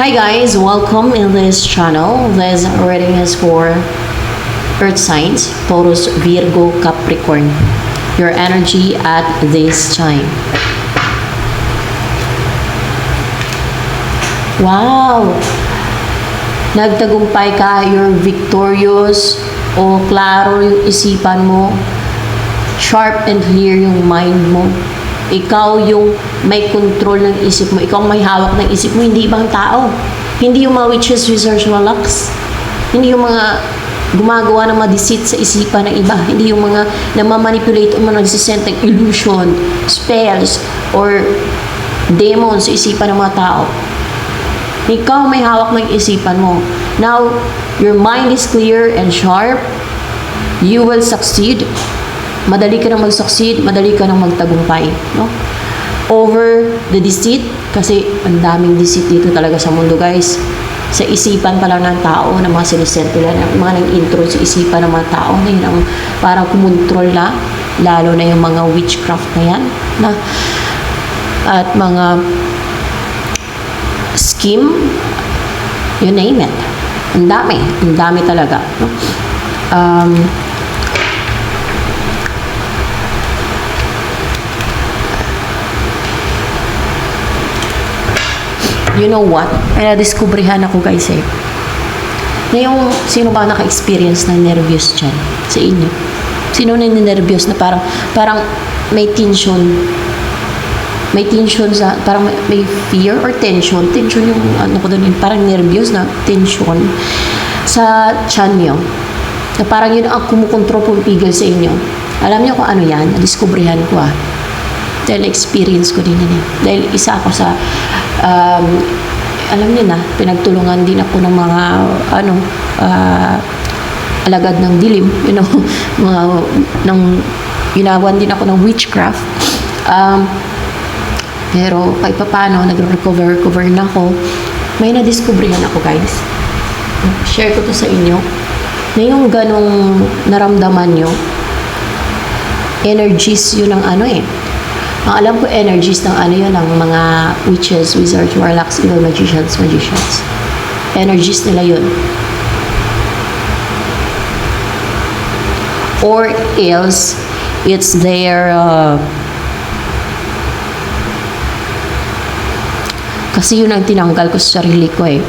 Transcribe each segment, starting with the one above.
Hi guys, welcome in this channel. This reading is for Earth signs, Taurus, Virgo, Capricorn. Your energy at this time. Wow! Nagtagumpay ka, you're victorious, o klaro yung isipan mo, sharp and clear yung mind mo. Ikaw yung may control ng isip mo. Ikaw may hawak ng isip mo, hindi ibang tao. Hindi yung mga witches, wizards, warlocks. Hindi yung mga gumagawa ng mga deceit sa isipan ng iba. Hindi yung mga namamanipulate o mga nagsisend ng illusion, spells, or demons sa isipan ng mga tao. Ikaw may hawak ng isipan mo. Now, your mind is clear and sharp. You will succeed. Madali ka nang mag-succeed, madali ka nang magtagumpay, no? Over the deceit, kasi ang daming deceit dito talaga sa mundo, guys. Sa isipan pa lang ng tao, ng mga sinisent nila, mga nang-intro sa isipan ng mga tao, na yun ang parang kumontrol na, lalo na yung mga witchcraft na yan, na, at mga scheme, you name it. Ang dami talaga, no? You know what? Kaya diskubrihan ako, guys, eh. Na yung, sino ba naka-experience na nervous dyan sa inyo? Sino na nervous na parang may tension? May tension sa, parang may fear or tension? Tension yung, ano ko doon, parang nervous na tension sa tiyan nyo. Na parang yun ang kumukontrol, pumipigil sa inyo. Alam niyo kung ano yan? Nadiskubrihan ko, ah. Dahil experience ko din yan, eh. Dahil isa ako sa alam niyo na, pinagtulungan din ako ng mga alagad ng dilim, you know, ginawan din ako ng witchcraft. Pero kahit paano, nag-recover na ako. May nadiskubrihan ako, guys. Share ko to sa inyo. Na yung ganong naramdaman nyo, energies yun ang ano, eh. Ang alam ko, energies ng ano yun, ng mga witches, wizards, warlocks, evil magicians. Energies nila yun. Or else, it's their, kasi yun ang tinanggal ko sa sarili ko, eh.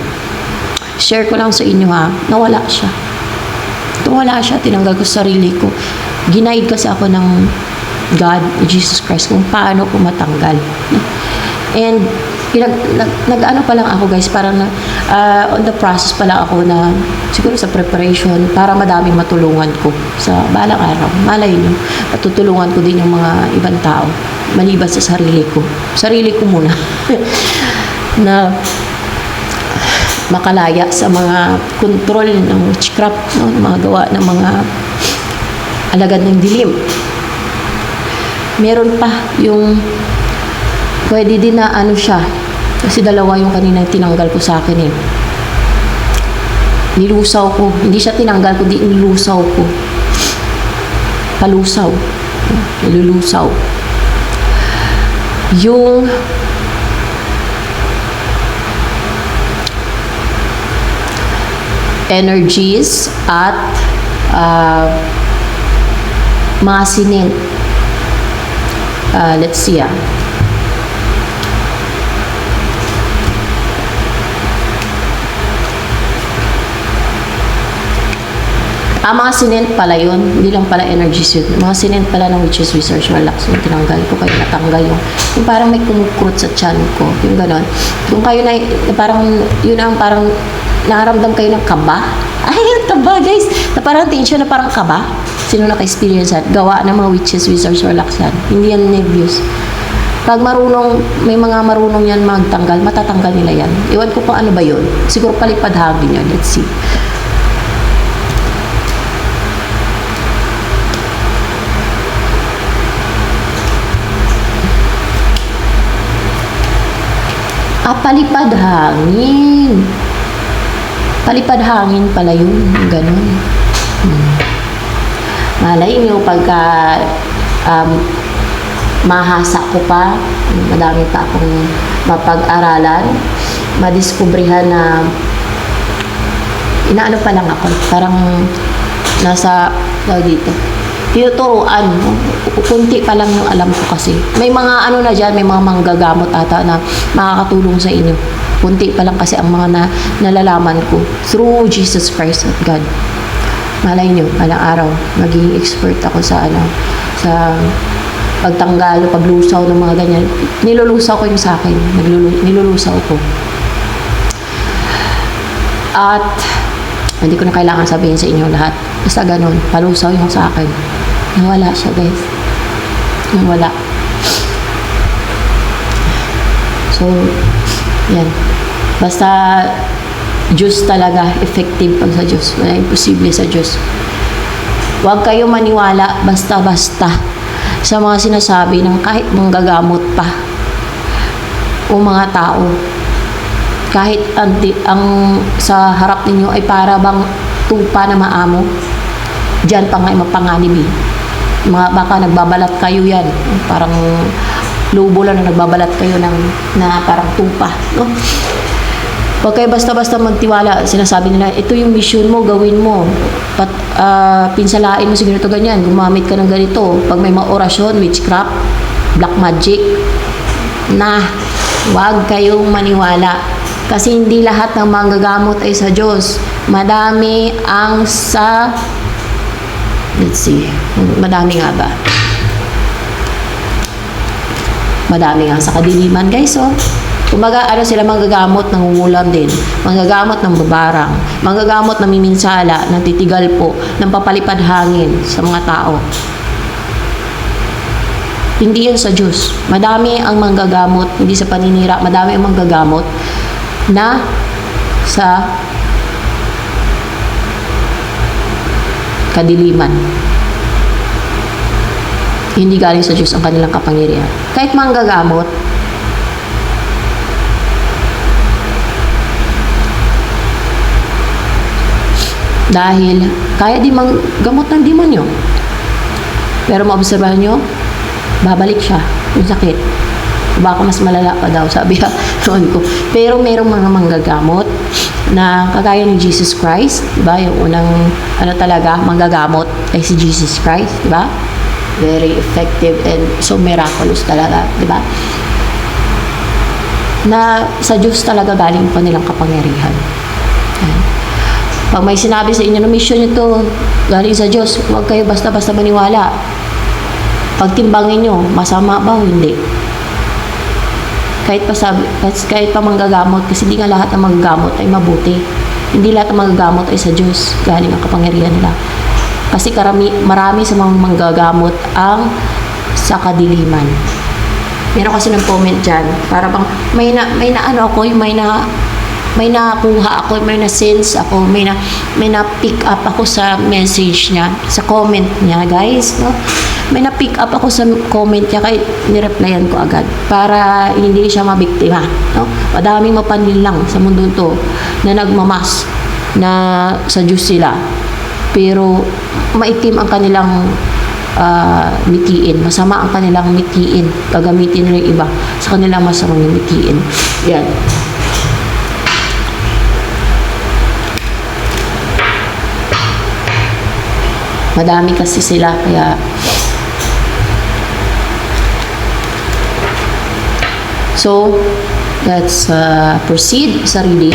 Share ko lang sa inyo, ha. Nawala siya, tinanggal ko sa sarili ko. Ginaid kasi ako ng God, Jesus Christ, kung paano ko matanggal. And nag-ano pa lang ako, guys, parang on the process pa lang ako na siguro sa preparation para madaming matulungan ko sa balang araw. Malay nyo, matutulungan ko din yung mga ibang tao maliban sa sarili ko muna na makalaya sa mga control ng witchcraft, no? Mga gawa ng mga alagad ng dilim. Meron pa yung pwede din na ano siya, kasi dalawa yung kanina tinanggal ko sa akin, eh. Nilusaw ko, hindi siya tinanggal ko, nilusaw ko. Palusaw. Nilulusaw. Yung energies at mga sinin. Let's see, mga sinent pala yun. Hindi lang pala energies yun. Mga sinent pala ng witches, wizards, warlocks. Yung tinanggal ko, kayo natanggal yung parang may kumukurot sa tiyan ko. Yung ganon. Kung kayo na parang, yun ang parang nakaramdam kayo ng kaba. Ay, yung kaba, guys. Na parang tension na parang kaba. Sino naka-experience yan? Gawa ng mga witches, wizards, warlocks yan. Hindi yan nervous. Pag may mga marunong yan magtanggal, matatanggal nila yan. Iwan ko pa ano ba yun. Siguro palipad hangin yan. Let's see. Palipad hangin. Palipad hangin pala yun. Ganon. Malay nyo, pagka mahasa ko pa, madami pa akong mapag-aralan, madiskubrihan na inaano pa lang ako, parang nasa dito tinuturuan, kunti pa lang yung alam ko kasi. May mga ano na dyan, may mga manggagamot ata na makakatulong sa inyo. Kunti pa lang kasi ang mga nalalaman ko through Jesus Christ at God. Malay nyo, alang araw, magiging expert ako sa sa pagtanggal, paglusaw ng mga ganyan. Nilulusaw ko yung sa akin. Nilulusaw ko. At hindi ko na kailangan sabihin sa inyo lahat. Basta ganun, palusaw yung sa akin. Nawala siya, guys. Nawala. So, yan. Basta, Diyos talaga, effective pag sa Diyos. Wala imposible sa Diyos. Huwag kayo maniwala basta-basta sa mga sinasabi ng kahit manggagamot pa o mga tao. Kahit ang sa harap ninyo ay para bang tupa na maamo. Diyan pa nga ay mapanganib eh. Baka nagbabalat kayo yan. Parang lobo lang na nagbabalat kayo na parang tupa. No? Huwag kayo basta-basta magtiwala. Sinasabi nila, ito yung mission mo, gawin mo. Pinsalain mo siguro ito ganyan. Gumamit ka ng ganito. Pag may mga orasyon, witchcraft, black magic, huwag kayong maniwala. Kasi hindi lahat ng manggagamot ay sa Diyos. Madami ang let's see, madami nga ba? Madami nga sa kadiliman, guys, oh. Kumbaga, sila manggagamot ng ulam din, manggagamot ng babarang, manggagamot ng miminsala, ng titigal po, ng papalipad hangin sa mga tao. Hindi yan sa Diyos. Madami ang manggagamot, hindi sa paninira, madami ang manggagamot na sa kadiliman. Hindi galing sa Diyos ang kanilang kapangyarihan. Kahit manggagamot, dahil kaya din manggamot ng demonyo. Pero maobserbahan nyo, babalik siya yung sakit. Baka mas malala pa daw, sabi noon ko. Pero merong mga manggagamot na kagaya ni Jesus Christ, diba? Yung unang talaga manggagamot ay si Jesus Christ, diba? Very effective and so miraculous talaga, diba? Na sa Diyos talaga galing pa nilang kapangyarihan. Pag may sinabi sa inyo na mission nito galing sa Diyos, huwag kayo basta-basta maniwala. Pagtimbangin nyo, masama ba o hindi? Kahit pa manggagamot, kasi hindi nga lahat ng manggagamot ay mabuti. Hindi lahat ng manggagamot ay sa Diyos, galing ang kapangyarihan nila. Kasi marami sa mga manggagamot ang sa kadiliman. Meron kasi ng comment dyan, para bang may nakuha ako, may na-sense ako, may na-pick up ako sa message niya, sa comment niya, guys, no? May na-pick up ako sa comment niya, kaya nireplyan ko agad para hindi siya mabiktima, no? Madaming mapanlilang sa mundo to na nagmamas na sa Diyos sila, pero maitim ang kanilang mitiin, masama ang kanilang mitiin, gagamitin nila yung iba sa kanilang masamang mitiin. Yan. Madami kasi sila, kaya so let's proceed sa reading.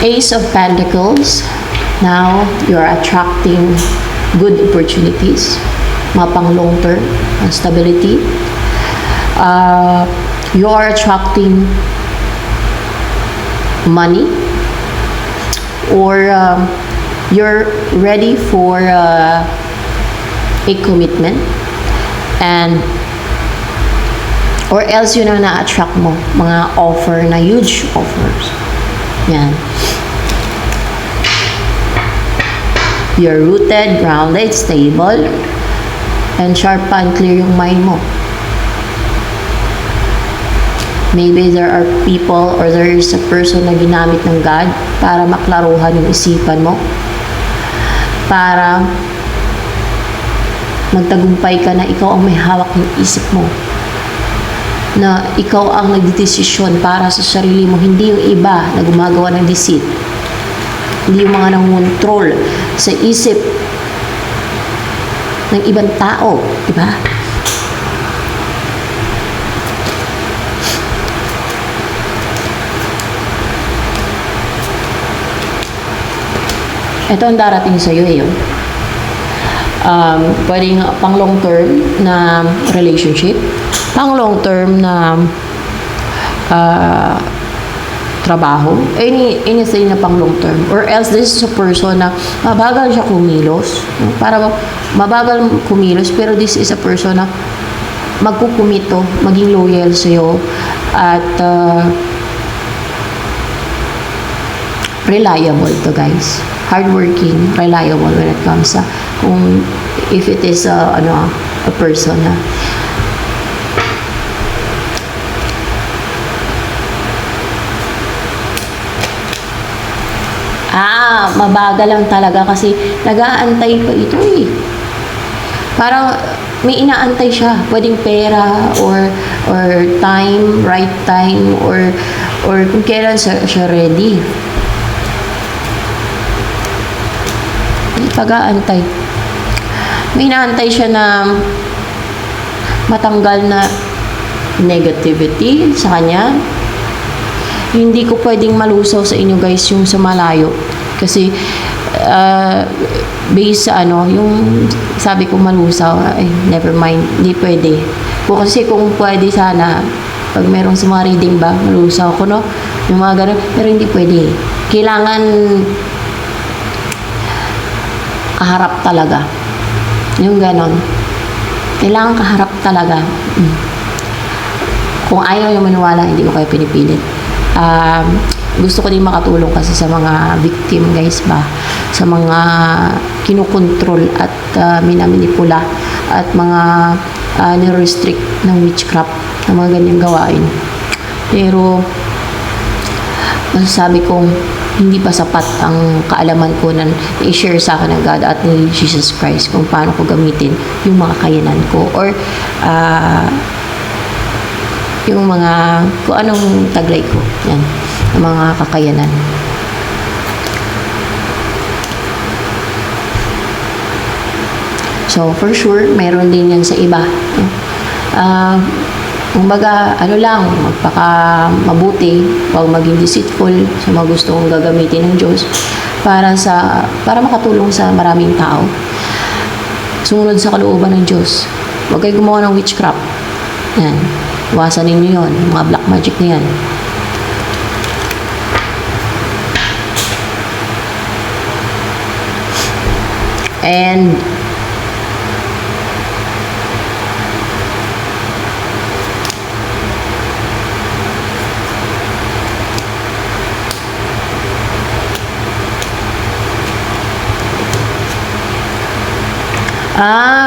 Ace of Pentacles. Now you're attracting good opportunities, mga pang long term, stability. You are attracting money, or you're ready for a commitment, and or else yun ang na-attract mo, mga offer na huge offers. Yan. You're rooted, grounded, stable, and sharp and clear yung mind mo. Maybe there are people or there is a person na ginamit ng God para maklaruhan yung isipan mo. Para magtagumpay ka na ikaw ang may hawak ng isip mo. Na ikaw ang nagdedesisyon para sa sarili mo, hindi yung iba na gumagawa ng deceit. Hindi yung mga nangontrol sa isip ng ibang tao, di ba? Ito ang darating sa iyo yun. Pwedeng pang long term na relationship, pang long term na trabaho, anything na pang long term, or else this is a person na mabagal siya kumilos, para mabagal kumilos, pero this is a person na magkukumito, maging loyal sa'yo, at reliable to guys, hardworking, reliable when it comes sa kung if it is a person na mabagal lang talaga kasi nag-aantay pa ito eh. Parang may inaantay siya, pwedeng pera or time, right time, or kung kailan siya ready. Pag-aantay. May inaantay siya na matanggal na negativity sa kanya. Hindi ko pwedeng malusaw sa inyo guys yung sa malayo. Kasi based sa yung sabi ko malusaw, never mind, hindi pwede. Kasi kung pwede sana, pag merong sa mga reading ba, malusaw ko, no? Yung mga ganun, pero hindi pwede. Kailangan kaharap talaga. Yung ganon. Kailangan kaharap talaga. Kung ayaw yung maniwala, hindi ko kayo pinipilit. Gusto ko din makatulong kasi sa mga victim guys ba, sa mga kinukontrol at minamanipula at mga nire-restrict ng witchcraft, ng mga ganyang gawain. Pero masasabi kong hindi pa sapat ang kaalaman ko na i-share sa akin ng God at ni Jesus Christ kung paano ko gamitin yung mga kayanan ko, or yung mga kung anong taglay ko, yan, ang mga kakayanan. So for sure meron din yan sa iba. Kumbaga, magpaka mabuti, huwag maging deceitful sa mga gustong gagamitin ng Diyos para makatulong sa maraming tao. Sumunod sa kalooban ng Diyos. Huwag kayo gumawa ng witchcraft. Yan. Iwasan ninyo yun, mga black magic na yan. And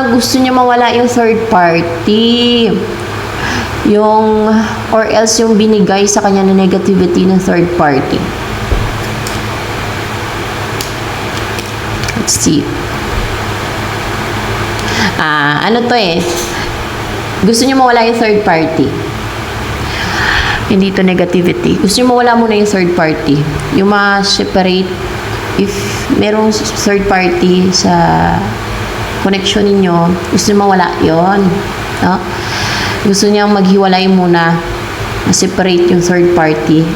gusto niya mawala yung third party. Or else yung binigay sa kanya na negativity ng third party. Let's see. Gusto niya mawala yung third party. Hindi to negativity. Gusto niya mawala muna yung third party. Yung ma-separate, if merong third party sa connection ninyo, gusto niya mawala yon, no? Gusto niyang maghiwalay muna, ma-separate yung third party.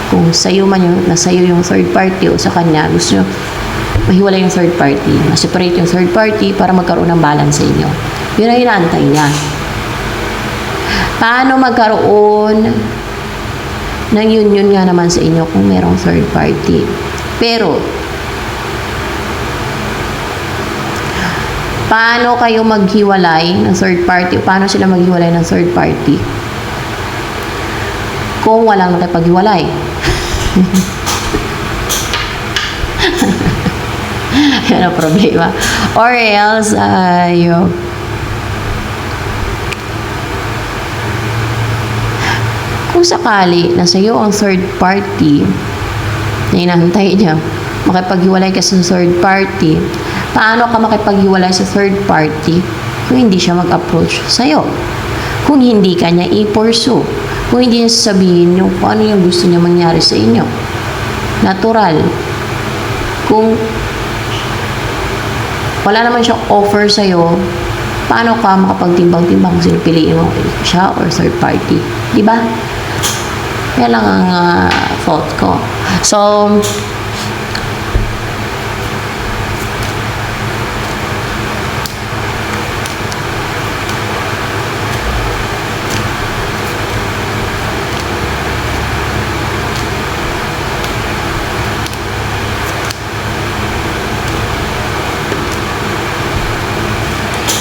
Kung sa'yo man nasa'yo yung third party o sa kanya, gusto niyo mahiwalay yung third party, ma-separate yung third party para magkaroon ng balance sa inyo. Yun ang inaantay niya. Paano magkaroon ng union nga naman sa inyo kung merong third party? Pero paano kayo maghiwalay ng third party, o paano sila maghiwalay ng third party kung walang nakipaghiwalay? Yan ang problema. Or else, Kung sakali na sa'yo ang third party na inantay niya, makipaghiwalay ka sa third party, paano ka makipaghiwalay sa third party kung hindi siya mag-approach sa'yo? Kung hindi ka niya i-pursue, kung hindi niya sasabihin yung kung ano yung gusto niya mangyari sa inyo. Natural. Kung wala naman siyang offer sa'yo, paano ka makapagtimbang-timbang kung sino piliin mo, siya or third party? Diba? Yan lang ang thought ko. So,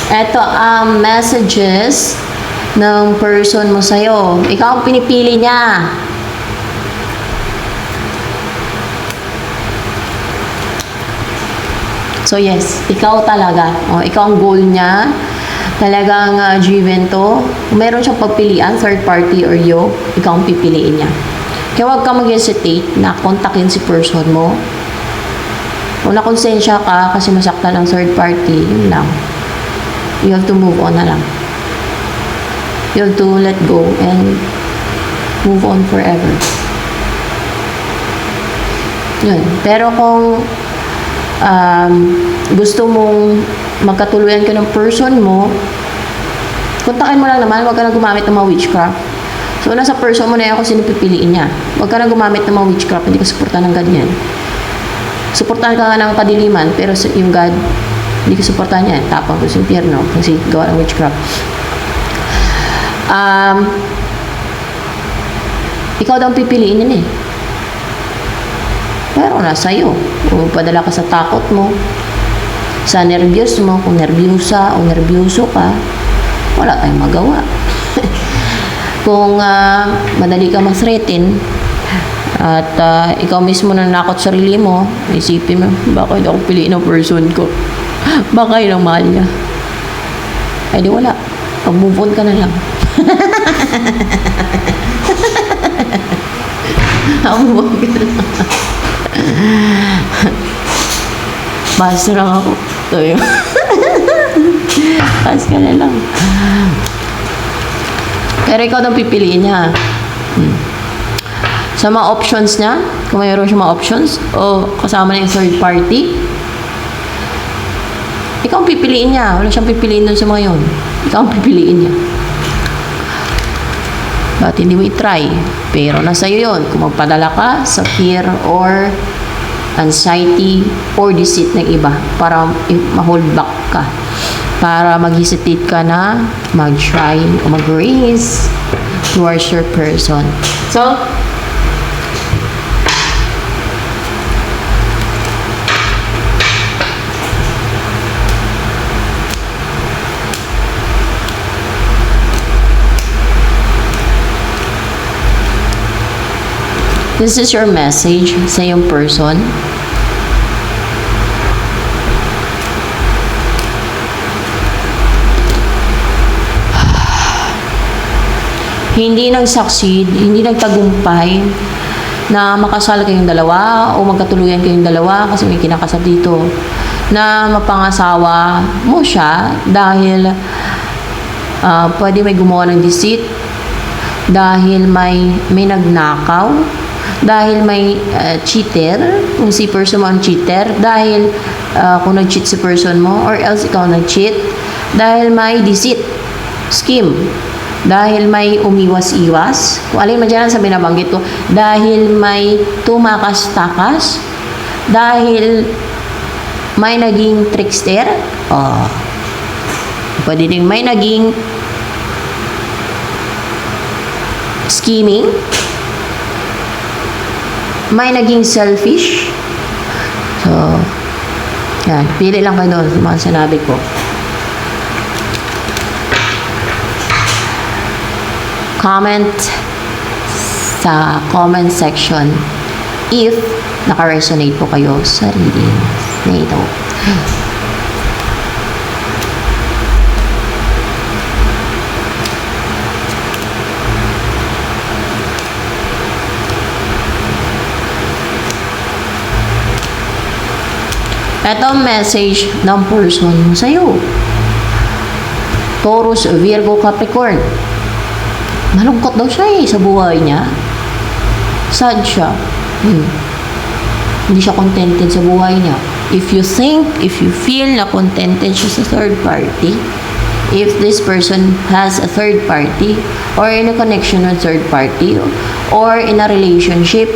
eto ang messages ng person mo sa'yo. Ikaw ang pinipili niya. So yes, ikaw talaga. O, ikaw ang goal niya. Talagang driven to. Kung meron siyang pagpilian, third party or you, ikaw ang pipiliin niya. Kaya huwag ka mag-hesitate na kontakin si person mo. Kung nakonsensya ka kasi masaktan ng third party, yun lang. You have to move on na lang. You have to let go and move on forever. Yun. Pero kung gusto mong magkatuluyan ka ng person mo, kontakin mo lang naman, huwag ka na gumamit ng mga witchcraft. So, nasa person mo na yan kung sino pipiliin niya. Huwag ka na gumamit ng mga witchcraft, hindi ka suportahan ng God yan. Suportahan ka nga ng kadiliman, pero yung God, hindi ka suportahan niya. Tapang ko sa impyerno kasi gawa ng witchcraft. Ikaw daw pipiliin yan eh. Pero nasa iyo. Kung padala ka sa takot mo, sa nervyos mo, kung nervyosa o nervyoso ka, wala tayong magawa. Kung madali ka ma-threaten at ikaw mismo nanakot sarili mo, isipin mo, bakit ako piliin ng person ko? Baka yun ang mahal niya. Ay di wala. Pag-move on ka na lang. Move on ka na lang. Basta lang ako. Ito yun. Basta ka na lang. Pero ikaw nang pipiliin niya. Sa mga options niya, kung mayroon siya mga options, o kasama na yung third party, ikaw ang pipiliin niya. Wala siyang pipiliin dun sa mga yun. Ikaw ang pipiliin niya. Bakit hindi mo i-try? Pero nasa iyo yun. Kung magpadala ka sa fear or anxiety or deceit ng iba para ma-hold back ka. Para mag-hesitate ka na mag-try o mag-raise towards your person. So, this is your message sa iyong person. Hindi nag-succeed, hindi nagtagumpay na makasal kayong dalawa o magkatuluyan kayong dalawa kasi may kinakasal dito na mapangasawa mo siya dahil pwede may gumawa ng deceit, dahil may nagnakaw, dahil may cheater, kung si person mo ang cheater, dahil kung nag-cheat si person mo, or else ikaw nag-cheat, dahil may deceit, scheme, dahil may umiwas-iwas, kung alin man dyan sa binabanggit ko, dahil may tumakas-takas, dahil may naging trickster, pwede din may naging scheming, may naging selfish. So, yan. Pili lang kayo doon sa mga sinabi ko. Comment sa comment section if naka-resonate po kayo sa reading na ito. Ito ang message ng person mo sa'yo. Taurus, Virgo, Capricorn. Malungkot daw siya sa buhay niya. Sad siya. Hindi siya contented sa buhay niya. If you feel na contented siya sa third party, if this person has a third party, or in a connection with third party, or in a relationship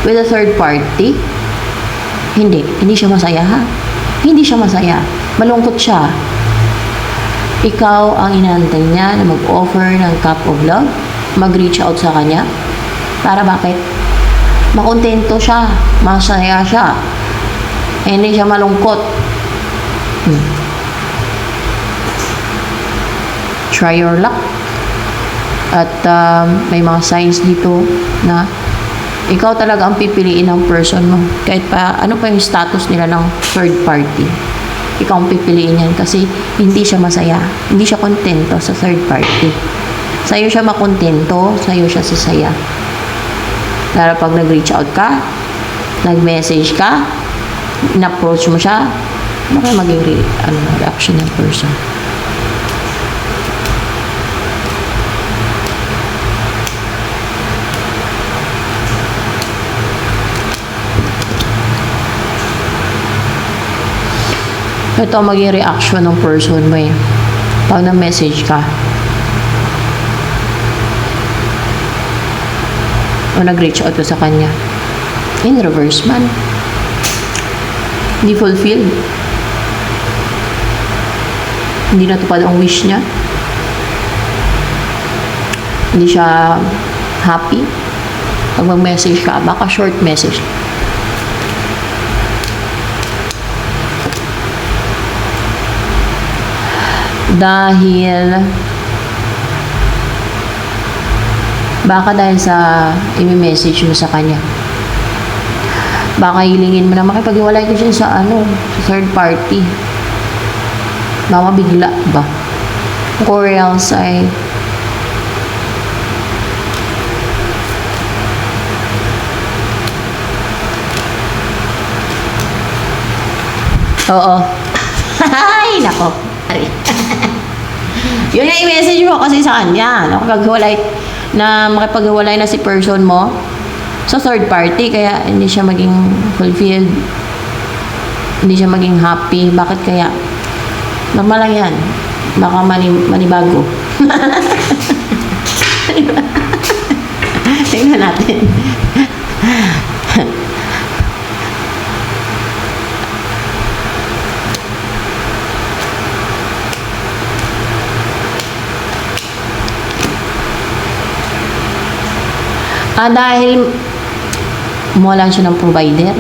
with a third party, hindi siya masaya ha. Hindi siya masaya. Malungkot siya. Ikaw ang inaantay niya na mag-offer ng cup of love, mag-reach out sa kanya. Para bakit? Makontento siya, masaya siya, hindi siya malungkot. Try your luck. At may mga signs dito na ikaw talaga ang pipiliin ng person mo. Kahit pa, ano pa yung status nila ng third party. Ikaw ang pipiliin yan kasi hindi siya masaya. Hindi siya kontento sa third party. Sa'yo siya makontento, sa'yo siya sasaya. Pero pag nag-reach out ka, nag-message ka, in-approach mo siya, ano kaya maging reaction ng person? Ito ang maging reaction ng person mo eh. Pag na-message ka. O nag-reach out ko sa kanya. In reverse man. Hindi fulfilled. Hindi natupad ang wish niya. Hindi siya happy. Pag mag-message ka, baka short message. Baka dahil sa i-message mo sa kanya, baka hilingin mo na makipag-iwalay ko siya sa third party. Baka bigla ba? Or else ay oo. Ay, nako. Yun yung i-message mo kasi sa kanya. Makipag-hiwalay na si person mo sa third party. Kaya hindi siya maging fulfilled. Hindi siya maging happy. Bakit kaya? Normal lang yan. Baka manibago. Tingnan natin. Dahil mawalan siya ng provider.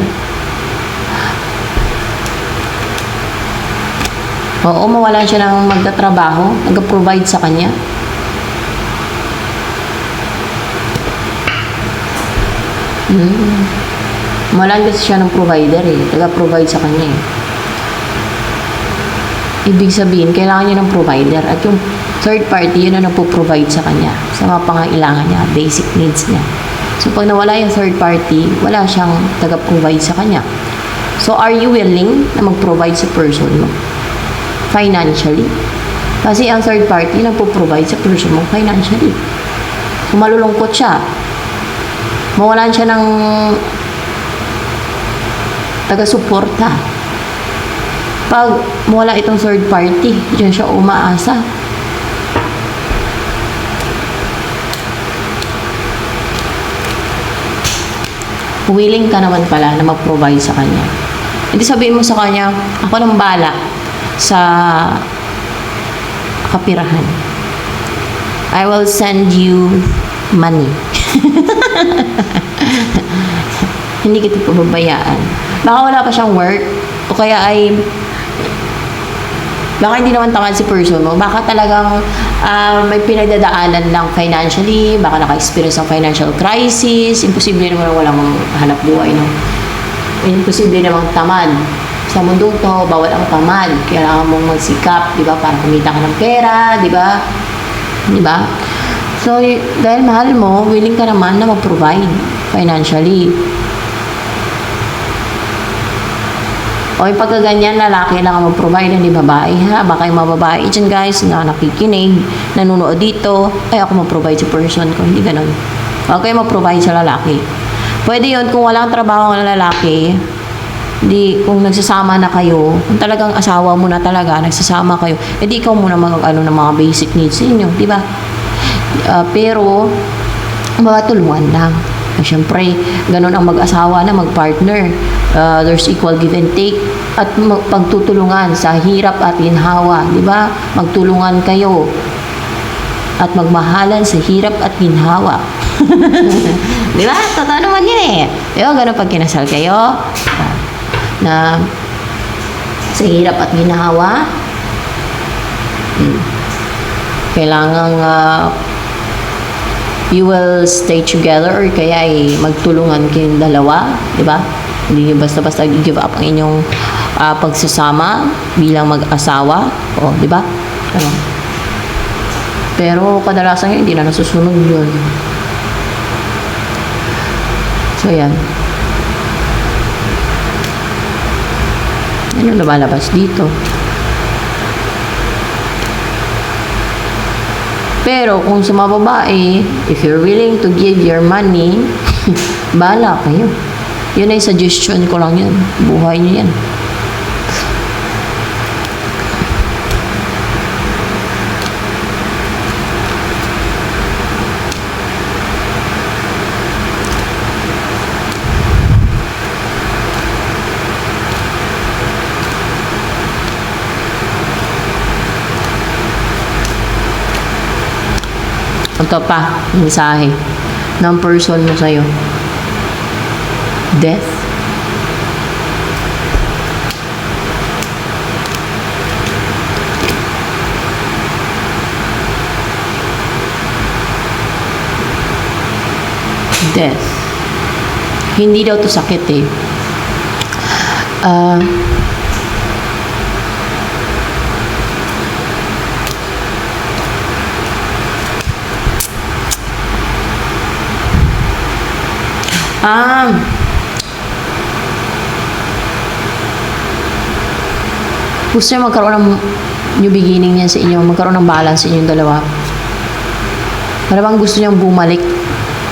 Oo, mawalan siya ng magtatrabaho, nag-provide sa kanya. Mawalan kasi siya ng provider nag-provide sa kanya Ibig sabihin, kailangan niya ng provider at yung third party, yun na nagpo-provide sa kanya sa mga pangailangan niya, basic needs niya. So, pag nawala yung third party, wala siyang taga-provide sa kanya. So, are you willing na mag-provide sa person mo? Financially? Kasi ang third party nagpo-provide sa person mo financially. So, malulungkot siya. Mawalan siya ng taga-suporta. Pag mawala itong third party, diyan siya umaasa. Willing ka naman pala na mag-provide sa kanya. Hindi sabihin mo sa kanya, ako nang bala sa kapirahan. I will send you money. Hindi kita pababayaan. Baka wala pa siyang work, o kaya ay baka hindi naman tamad si person mo. Baka talagang may pinagdadaanan lang financially. Baka naka-experience ng financial crisis. Imposible naman walang hanap buhay. No? Imposible namang tamad. Sa mundo to, bawal ang tamad. Kailangan mong magsikap, di ba? Para kumita ka ng pera, di ba? Di ba? So, dahil mahal mo, willing ka naman na mag-provide financially. O yung pagkaganyan, lalaki lang ang mag-provide, hindi babae ha. Baka yung mga babae dyan guys na nakikinig, nanonood dito, ay ako mag-provide sa person ko. Hindi ganun. Okay, mag-provide sa lalaki. Pwede yun kung walang trabaho ng lalaki, di kung nagsasama na kayo, kung talagang asawa mo na talaga, nagsasama kayo, edi ikaw muna ano ng mga basic needs niyo, di ba? Pero mga tulungan lang. Siyempre, ganun ang mag-asawa na mag-partner. There's equal give and take at pagtutulungan sa hirap at ginhawa, di ba? Magtulungan kayo at magmahalan sa hirap at ginhawa. Di ba? Totoo naman yun eh. Di ba? Ganun pag kinasal kayo na sa hirap at ginhawa, kailangang you will stay together or kaya magtulungan kayong dalawa, di ba? Hindi nyo basta-basta give up ang inyong pagsasama bilang mag-asawa, o di ba? Ano? Pero kadalasan hindi na nasusunod yun. So yan. Ano lumalabas dito? Pero kung sa mga babae, if you're willing to give your money, bahala kayo. Yun ay suggestion ko lang yun. Buhay niyo yan. Ito pa, mensahe ng person mo sa'yo. Death. Death. Hindi daw to sakit eh. Gusto niya magkaroon ng new beginning niya sa inyo, magkaroon ng balance sa inyong dalawa. Para bang gusto niyang bumalik,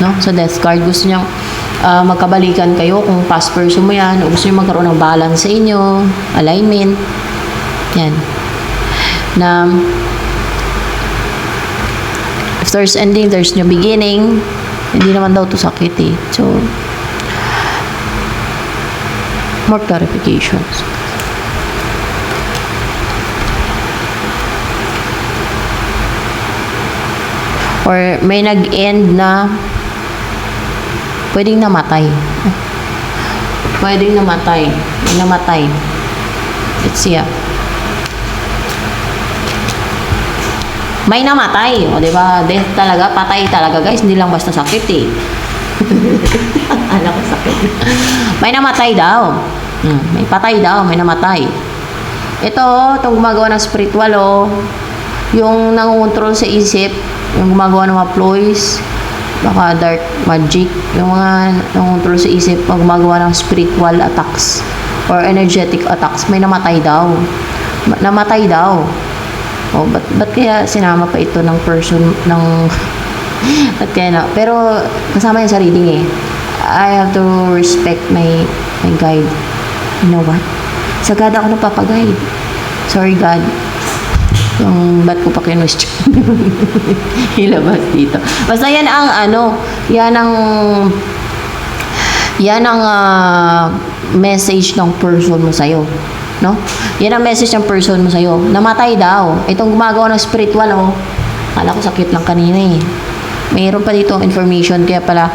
no? Sa death card, gusto niyang magkabalikan kayo kung past person mo yan, o gusto niya magkaroon ng balance sa inyo, alignment. Yan. Na if there's ending, there's new beginning. Hindi naman daw to sakit eh. So, more clarifications. Or may nag-end na pwedeng namatay. Pwedeng namatay. May namatay. Let's see. May namatay. O, diba? Death talaga. Patay talaga, guys. Hindi lang basta sakit eh. Alam ko sakit. May namatay daw. May patay daw. May namatay. Ito, itong gumagawa ng spiritual, oh. Yung nangungontrol sa isip, yung gumagawa ng mga ploys, baka dark magic, yung mga nangontrol sa isip, pag gumagawa ng spiritual attacks or energetic attacks, may namatay daw. Namatay daw. O, ba't kaya sinama pa ito ng person, ng ba't kaya na? Pero, kasama yan sa reading eh. I have to respect my guide. You know what? Sa God ako napapag-guide. Sorry, God. Yung ba't ko pa kinwestiyon ilabas dito. Basta yan ang message ng person mo sa'yo. No? Yan ang message ng person mo sa'yo. Namatay daw. Itong gumagawa ng spiritual, oh. Kala ko sakit lang kanina eh. Mayroon pa dito information, kaya pala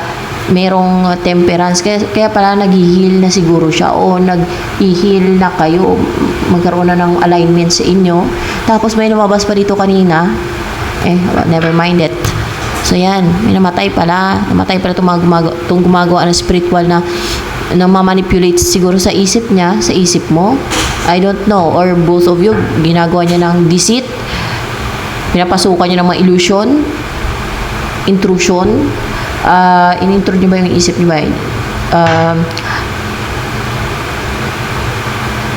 merong temperance, kaya pala nag-heal na siguro siya o nag-heal na kayo, magkaroon na ng alignment sa inyo. Tapos may lumabas pa dito kanina, never mind it. So yan, may namatay pala itong gumagawa ng spiritual na ma-manipulate siguro sa isip niya, sa isip mo, I don't know, or both of you, ginagawa niya ng deceit, pinapasukan niya ng mga illusion, intrusion, in-intrude niyo ba yung isip niyo ba?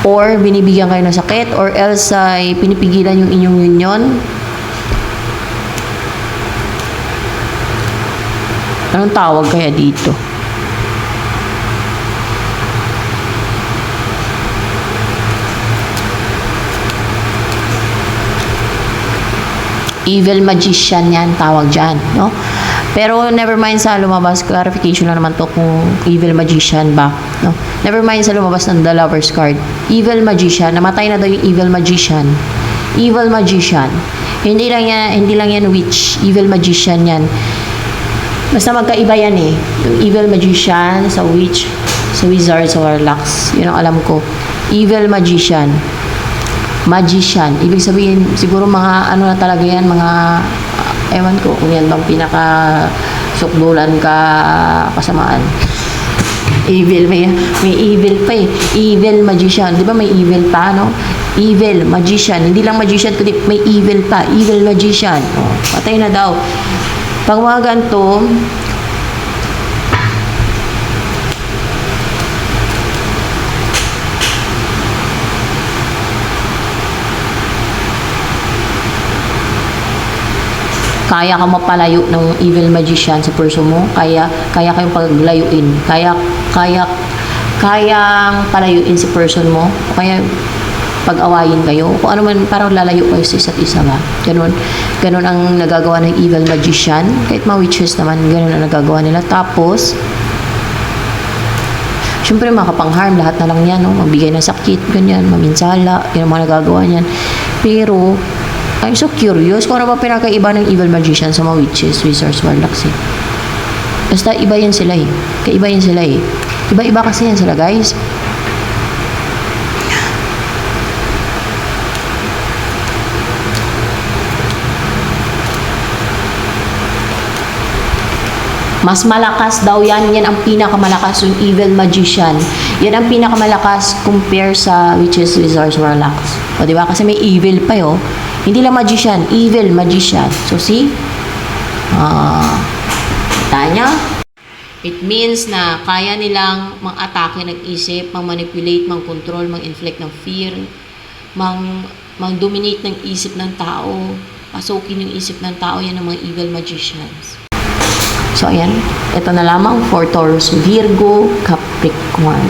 or binibigyan kayo ng sakit, or else ay pinipigilan yung inyong union. Anong tawag kaya dito? Evil magician yan, tawag dyan, no? Pero never mind sa lumabas, clarification na naman to kung evil magician ba, no? Never mind sa lumabas ng The Lover's card. Evil magician, namatay na daw yung evil magician. Evil magician. Hindi lang yan witch, evil magician yan. Basta magkaiba yan eh. Yung evil magician sa witch, sa wizard, sa warlocks. Yun ang alam ko. Evil magician. Magician. Ibig sabihin, siguro mga ano na talaga yan, mga ewan ko kung yan bang pinaka sukdulan ka kasamaan. Evil, may evil pa eh. Evil magician. Di ba may evil pa, no? Evil magician. Hindi lang magician, kundi may evil pa. Evil magician. Oh, patay na daw. Pag mga ganito, kaya ka mapalayo ng evil magician sa person mo, kaya kayong paglayuin, kayang palayuin sa person mo, o kaya pag-awayin kayo, kung ano man, parang lalayo kayo sa isa't isa ba, ganun ang nagagawa ng evil magician, kahit mga witches naman, ganun ang nagagawa nila. Tapos syempre makapang-harm, lahat na lang yan, no? Magbigay ng sakit, ganyan, maminsala, yun ang mga nagagawa niyan. Pero I'm so curious kung ano ba pinakaiba ng evil magician sa mga witches, wizards, warlocks eh. Basta iba yan sila eh. Kaiba yan sila eh. Iba-iba kasi yan sila, guys. Mas malakas daw yan. Yan ang pinakamalakas, yung evil magician. Yan ang pinakamalakas compare sa witches, wizards, warlocks. O diba? Kasi may evil pa yun. Hindi lang magician, evil magician. So see? Tanya? It means na kaya nilang mang-atake ng isip, mang-manipulate, mang-control, mang-inflict ng fear, mang-dominate ng isip ng tao, pasukin yung isip ng tao. Yan ang mga evil magicians. So, ayan. Ito na lamang for Taurus, Virgo, Capricorn.